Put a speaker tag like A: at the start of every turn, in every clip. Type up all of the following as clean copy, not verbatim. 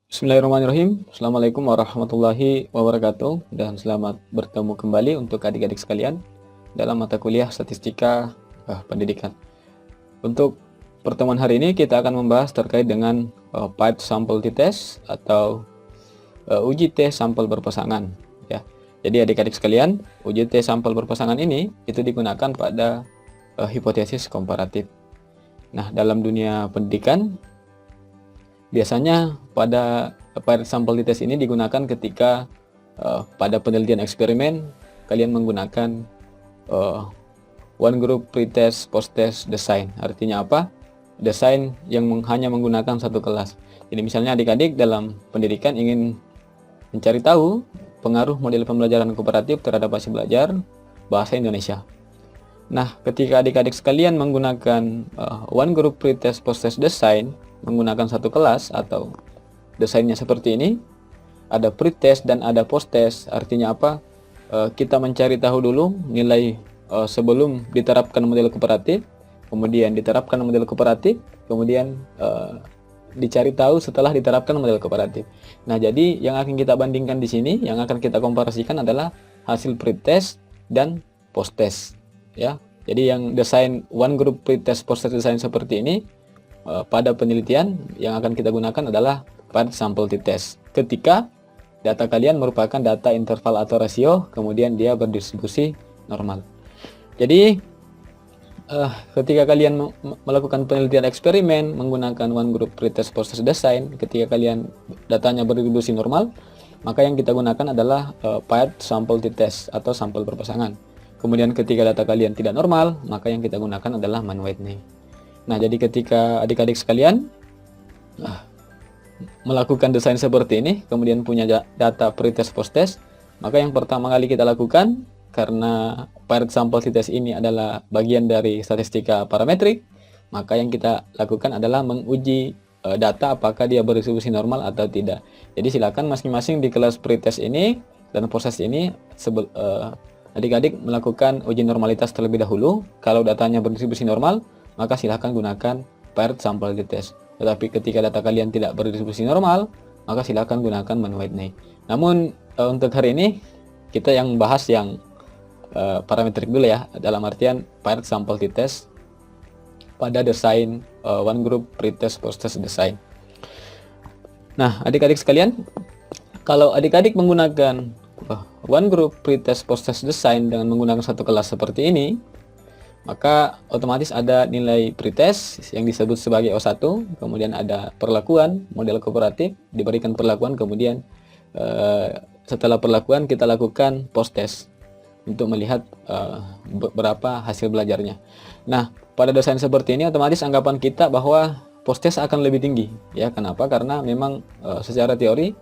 A: Bismillahirrahmanirrahim. Assalamualaikum warahmatullahi wabarakatuh, dan selamat bertemu kembali untuk adik-adik sekalian dalam mata kuliah Statistika Pendidikan. Untuk pertemuan hari ini kita akan membahas terkait dengan Paired Sample T-Test atau uji T sampel berpasangan. Ya. Jadi adik-adik sekalian, uji T sampel berpasangan ini itu digunakan pada hipotesis komparatif. Nah, dalam dunia pendidikan biasanya pada paired sample test ini digunakan ketika pada penelitian eksperimen kalian menggunakan one group pretest post-test design. Artinya apa? Desain yang hanya menggunakan satu kelas. Jadi misalnya adik-adik dalam pendidikan ingin mencari tahu pengaruh model pembelajaran kooperatif terhadap hasil belajar bahasa Indonesia. Nah, ketika adik-adik sekalian menggunakan one group pretest post-test design menggunakan satu kelas atau desainnya seperti ini, ada pretest dan ada post-test. Artinya apa? Kita mencari tahu dulu nilai sebelum diterapkan model kooperatif, kemudian diterapkan model kooperatif, kemudian dicari tahu setelah diterapkan model kooperatif. Nah, jadi yang akan kita bandingkan di sini, yang akan kita komparasikan adalah hasil pretest dan post-test. Ya, jadi yang desain one group pretest post-test design seperti ini pada penelitian yang akan kita gunakan adalah paired sample t-test. Ketika data kalian merupakan data interval atau rasio, kemudian dia berdistribusi normal. Jadi ketika kalian melakukan penelitian eksperimen menggunakan one group pretest post-test design, ketika kalian datanya berdistribusi normal, maka yang kita gunakan adalah paired sample t-test atau sampel berpasangan. Kemudian ketika data kalian tidak normal, maka yang kita gunakan adalah Mann-Whitney. Nah, jadi ketika adik-adik sekalian melakukan desain seperti ini, kemudian punya data pretest post-test, maka yang pertama kali kita lakukan, karena paired sample t-test ini adalah bagian dari statistika parametrik, maka yang kita lakukan adalah menguji data apakah dia berdistribusi normal atau tidak. Jadi silakan masing-masing di kelas pretest ini dan proses ini adik-adik melakukan uji normalitas terlebih dahulu. Kalau datanya berdistribusi normal, maka silahkan gunakan paired sample t-test. Tetapi ketika data kalian tidak berdistribusi normal, maka silahkan gunakan Mann-Whitney. Namun untuk hari ini kita yang bahas yang parametrik dulu ya, dalam artian paired sample t-test pada desain one group pretest post-test design. Nah, adik-adik sekalian, kalau adik-adik menggunakan one group pretest post-test design dengan menggunakan satu kelas seperti ini, maka otomatis ada nilai pretest yang disebut sebagai O1, kemudian ada perlakuan model kooperatif, diberikan perlakuan, kemudian setelah perlakuan kita lakukan post-test untuk melihat berapa hasil belajarnya. Nah, pada desain seperti ini otomatis anggapan kita bahwa post-test akan lebih tinggi. Ya, kenapa? Karena memang secara teori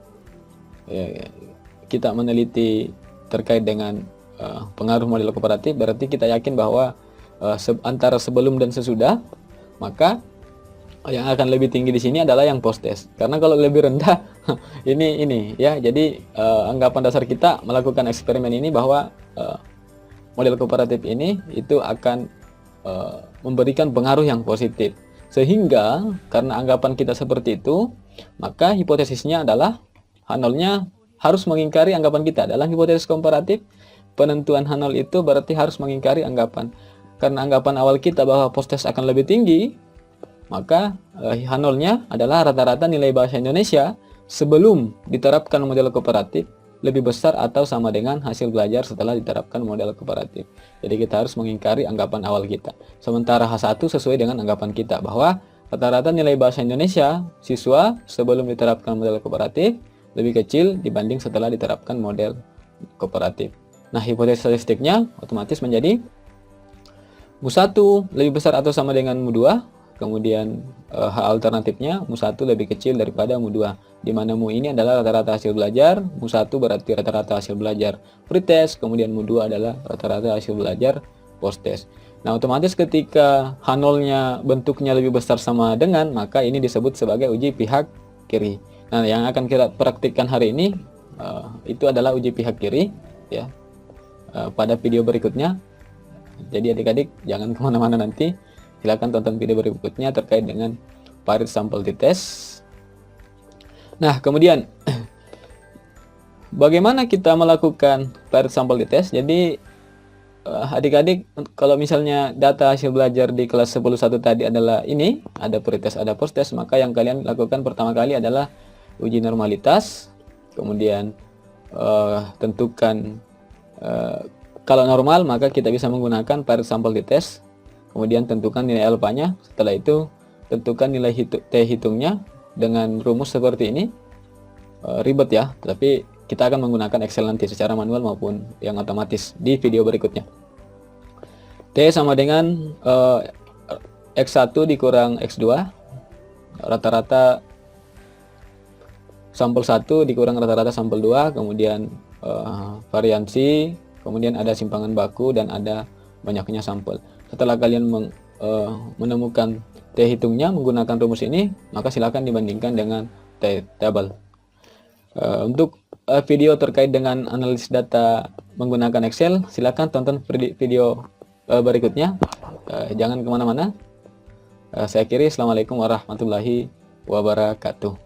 A: kita meneliti terkait dengan pengaruh model kooperatif, berarti kita yakin bahwa antara sebelum dan sesudah, maka yang akan lebih tinggi di sini adalah yang post-test. Karena kalau lebih rendah ini ya, jadi anggapan dasar kita melakukan eksperimen ini bahwa model kooperatif ini itu akan memberikan pengaruh yang positif. Sehingga karena anggapan kita seperti itu, maka hipotesisnya adalah H0-nya harus mengingkari anggapan kita. Dalam hipotesis komparatif, penentuan H0 itu berarti harus mengingkari anggapan. Karena anggapan awal kita bahwa post-test akan lebih tinggi, maka H0-nya adalah rata-rata nilai bahasa Indonesia sebelum diterapkan model kooperatif lebih besar atau sama dengan hasil belajar setelah diterapkan model kooperatif. Jadi kita harus mengingkari anggapan awal kita. Sementara H1 sesuai dengan anggapan kita bahwa rata-rata nilai bahasa Indonesia siswa sebelum diterapkan model kooperatif lebih kecil dibanding setelah diterapkan model kooperatif. Nah, hipotesis statistiknya otomatis menjadi Mu1 lebih besar atau sama dengan Mu2, kemudian H alternatifnya Mu1 lebih kecil daripada Mu2, di mana Mu ini adalah rata-rata hasil belajar, Mu1 berarti rata-rata hasil belajar pretest, kemudian Mu2 adalah rata-rata hasil belajar post-test. Nah, otomatis ketika H0-nya bentuknya lebih besar sama dengan, maka ini disebut sebagai uji pihak kiri. Nah, yang akan kita praktikkan hari ini itu adalah uji pihak kiri ya, pada video berikutnya. Jadi adik-adik jangan kemana-mana, nanti silakan tonton video berikutnya terkait dengan paired sample t-test. Nah, kemudian bagaimana kita melakukan paired sample test? Jadi adik-adik, kalau misalnya data hasil belajar di kelas 10.1 tadi adalah ini, ada pretest, ada posttest, maka yang kalian lakukan pertama kali adalah uji normalitas, kemudian tentukan kalau normal maka kita bisa menggunakan paired sample test, kemudian tentukan nilai alfanya. Setelah itu tentukan nilai T hitungnya dengan rumus seperti ini. Ribet ya, tapi kita akan menggunakan Excel nanti secara manual maupun yang otomatis di video berikutnya. T sama dengan X1 dikurang X2, rata-rata sampel 1 dikurang rata-rata sampel 2, kemudian variansi, kemudian ada simpangan baku, dan ada banyaknya sampel. Setelah kalian menemukan T hitungnya menggunakan rumus ini, maka silakan dibandingkan dengan T table. Untuk video terkait dengan analisis data menggunakan Excel, silakan tonton video berikutnya. Jangan kemana-mana. Saya akhiri. Assalamualaikum warahmatullahi wabarakatuh.